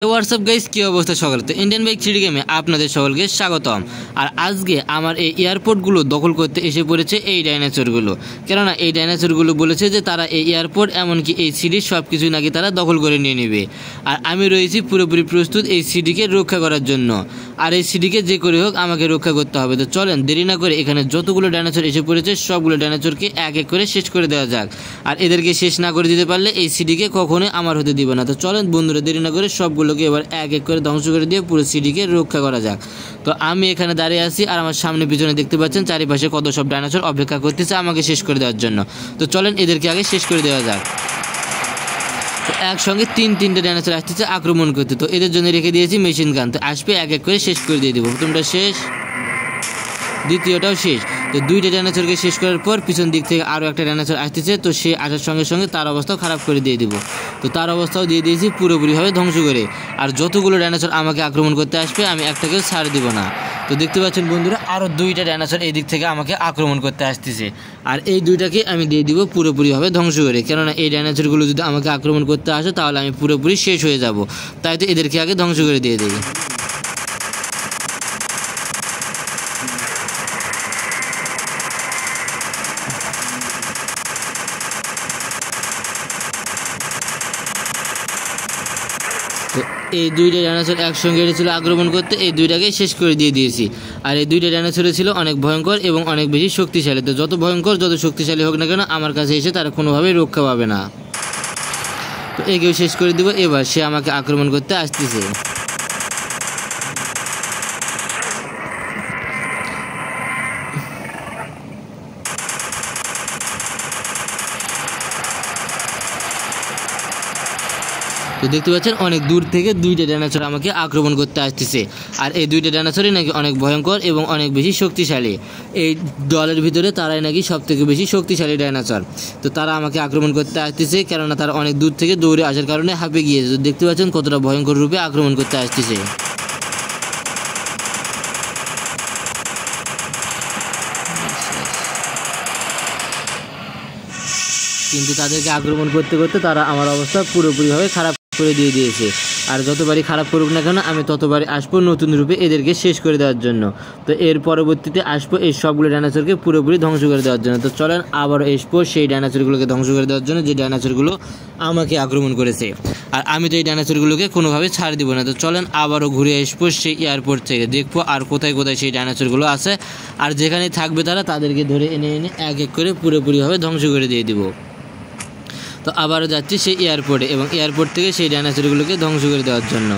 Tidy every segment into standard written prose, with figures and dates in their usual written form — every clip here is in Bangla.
হোয়াটসঅ্যাপ গাইস, কি অবস্থা সকলে? তো ইন্ডিয়ান বাইক থ্রিডি গেমে আপনাদের সকলকে স্বাগতম। আর আজকে আমার এই এয়ারপোর্টগুলো দখল করতে এসে পড়েছে এই ডাইনোসরগুলো। কেননা এই ডাইনোসরগুলো বলেছে যে তারা এই এয়ারপোর্ট এমনকি এই সিটি সব কিছুই নাকি তারা দখল করে নিয়ে নেবে। আর আমি রয়েছি পুরোপুরি প্রস্তুত এই সিটিকে রক্ষা করার জন্য। আর এই সিটিকে যে করে হোক আমাকে রক্ষা করতে হবে। তো চলেন দেরি না করে এখানে যতগুলো ডাইনোসর এসে পড়েছে সবগুলো ডাইনোসরকে এক এক করে শেষ করে দেওয়া যাক। আর এদেরকে শেষ না করে দিতে পারলে এই সিটিকে কখনোই আমার হতে দিব না। তো চলেন বন্ধুরা দেরি না করে সবগুলোকে এবার এক এক করে ধ্বংস করে দিয়ে পুরো সিটিকে রক্ষা করা যাক। তো আমি এখানে দাঁড়িয়ে আছি আর আমার সামনে পিছনে দেখতে পাচ্ছেন চারিপাশে কত সব ডাইনোসর অপেক্ষা করতেছে আমাকে শেষ করে দেওয়ার জন্য। তো চলেন এদেরকে আগে শেষ করে দেওয়া যাক। তো একসঙ্গে তিনটে ডাইনোসর আসতেছে আক্রমণ করতে। তো এদের জন্য রেখে দিয়েছি মেশিন গান। তো আসবে এক এক করে শেষ করে দিয়ে দেবো। প্রথমটা শেষ, দ্বিতীয়টাও শেষ। তো দুইটা ডাইনোসরকে শেষ করার পর পিছন দিক থেকে আরও একটা ডাইনোসর আসতেছে। তো সে আসার সঙ্গে সঙ্গে তার অবস্থাও খারাপ করে দিয়ে দিব। তো তার অবস্থাও দিয়ে দিয়েছি পুরোপুরিভাবে ধ্বংস করে। আর যতগুলো ডাইনোসর আমাকে আক্রমণ করতে আসবে আমি একটাকেও ছাড় দিব না। তো দেখতে পাচ্ছেন বন্ধুরা আরও দুইটা ডাইনোসর এই দিক থেকে আমাকে আক্রমণ করতে আসতেছে। আর এই দুইটাকে আমি দিয়ে দিব পুরোপুরিভাবে ধ্বংস করে। কেননা এই ডাইনোসরগুলো যদি আমাকে আক্রমণ করতে আসে তাহলে আমি পুরোপুরি শেষ হয়ে যাব। তাই তো এদেরকে আগে ধ্বংস করে দিয়ে দিই। তো এই দুইটা ডাইনোসর একসঙ্গে এসেছিল আক্রমণ করতে, এই দুইটাকেই শেষ করে দিয়ে দিয়েছি। আর এই দুইটা ডাইনোসর ছিল অনেক ভয়ঙ্কর এবং অনেক বেশি শক্তিশালী। তো যত ভয়ঙ্কর যত শক্তিশালী হোক না কেন আমার কাছে এসে তারা কোনোভাবেই রক্ষা পাবে না। তো একেও শেষ করে দিব। এবার সে আমাকে আক্রমণ করতে আসতেছে। তো দেখতে পাচ্ছেন অনেক দূর থেকে দুইটা ডাইনোসর আমাকে আক্রমণ করতে আসতেছে। আর এই দুইটা ডাইনোসরই নাকি অনেক ভয়ঙ্কর এবং অনেক বেশি শক্তিশালী। এই দলের ভিতরে তারাই নাকি সব থেকে বেশি শক্তিশালী ডাইনোসর। তো তারা আমাকে আক্রমণ করতে আসতেছে কেননা তারা অনেক দূর থেকে দৌড়ে আসার কারণে হাঁপে গিয়েছে। তো দেখতে পাচ্ছেন কতটা ভয়ঙ্কর রূপে আক্রমণ করতে আসতেছে। কিন্তু তাদেরকে আক্রমণ করতে করতে তারা আমার অবস্থা পুরোপুরিভাবে খারাপ করে দিয়ে দিয়েছে। আর যতবারই খারাপ করুক না কেন আমি ততবারই আসবো নতুন রূপে এদেরকে শেষ করে দেওয়ার জন্য। তো এর পরবর্তীতে আসবো এই সবগুলো ডাইনোসরকে পুরোপুরি ধ্বংস করে দেওয়ার জন্য। তো চলেন আবারও আসবো সেই ডাইনোসরগুলোকে ধ্বংস করে দেওয়ার জন্য যে ডাইনোসরগুলো আমাকে আক্রমণ করেছে। আর আমি তো এই ডাইনোসরগুলোকে কোনোভাবে ছাড় দিব না। তো চলেন আবারও ঘুরে আসবো সেই এয়ারপোর্ট থেকে, দেখবো আর কোথায় কোথায় সেই ডাইনোসরগুলো আছে। আর যেখানে থাকবে তারা তাদেরকে ধরে এনে এনে এক এক করে পুরোপুরিভাবে ধ্বংস করে দিয়ে দিব। তো আবারও যাচ্ছি সেই এয়ারপোর্টে এবং এয়ারপোর্ট থেকে সেই ডাইনোসরগুলোকে ধ্বংস করে দেওয়ার জন্য।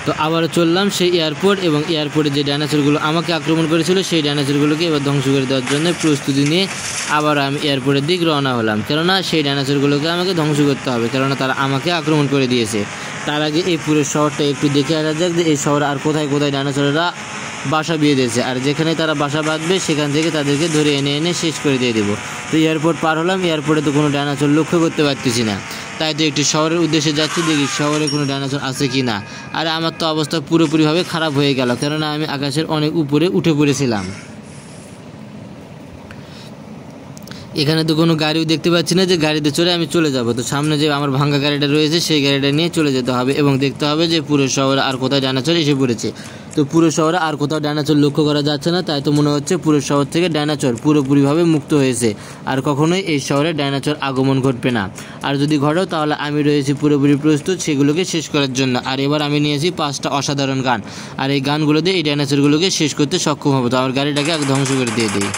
তো আবারও চললাম সেই এয়ারপোর্ট এবং এয়ারপোর্টে যে ডাইনোসরগুলো আমাকে আক্রমণ করেছিল সেই ডাইনোসরগুলোকে এবার ধ্বংস করে দেওয়ার জন্য প্রস্তুতি নিয়ে আবার আমি এয়ারপোর্টের দিক রওনা হলাম। কেননা সেই ডাইনোসরগুলোকে আমাকে ধ্বংস করতে হবে, কেননা তারা আমাকে আক্রমণ করে দিয়েছে। তার আগে এই পুরো শহরটা একটু দেখে আসা যাক যে এই শহরে আর কোথায় কোথায় ডাইনোসররা বাসা বেঁধে দিয়েছে। আর যেখানে তারা বাসা বাঁধবে সেখান থেকে তাদেরকে ধরে এনে এনে শেষ করে দিয়ে দেবো। তো এয়ারপোর্ট পার হলাম, এয়ারপোর্টে তো কোনো ডাইনোসর লক্ষ্য করতে পারতেছি না। তাই তো একটি শহরের উদ্দেশ্যে যাচ্ছি, দেখি শহরে কোনো ডাইনোসর আছে কি না। আর আমার তো অবস্থা পুরোপুরিভাবে খারাপ হয়ে গেল, কেননা আমি আকাশের অনেক উপরে উঠে পড়েছিলাম। এখানে তো কোনো গাড়িও দেখতে পাচ্ছি না যে গাড়িতে চড়ে আমি চলে যাব। তো সামনে যে আমার ভাঙা গাড়িটা রয়েছে সেই গাড়িটা নিয়ে চলে যেতে হবে এবং দেখতে হবে যে পুরো শহরে আর কোথাও ডাইনোসর এসে পড়েছে। তো পুরো শহরে আর কোথাও ডাইনোসর লক্ষ্য করা যাচ্ছে না। তাই তো মনে হচ্ছে পুরো শহর থেকে ডাইনোসর পুরোপুরিভাবে মুক্ত হয়েছে। আর কখনোই এই শহরে ডাইনোসর আগমন ঘটবে না। আর যদি ঘটেও তাহলে আমি রয়েছি পুরোপুরি প্রস্তুত সেগুলোকে শেষ করার জন্য। আর এবার আমি নিয়েছি 5টা অসাধারণ গান। আর এই গানগুলো দিয়ে এই ডাইনোসরগুলোকে শেষ করতে সক্ষম হবো। তো আমার গাড়িটাকে ধ্বংস করে দিয়ে দিই।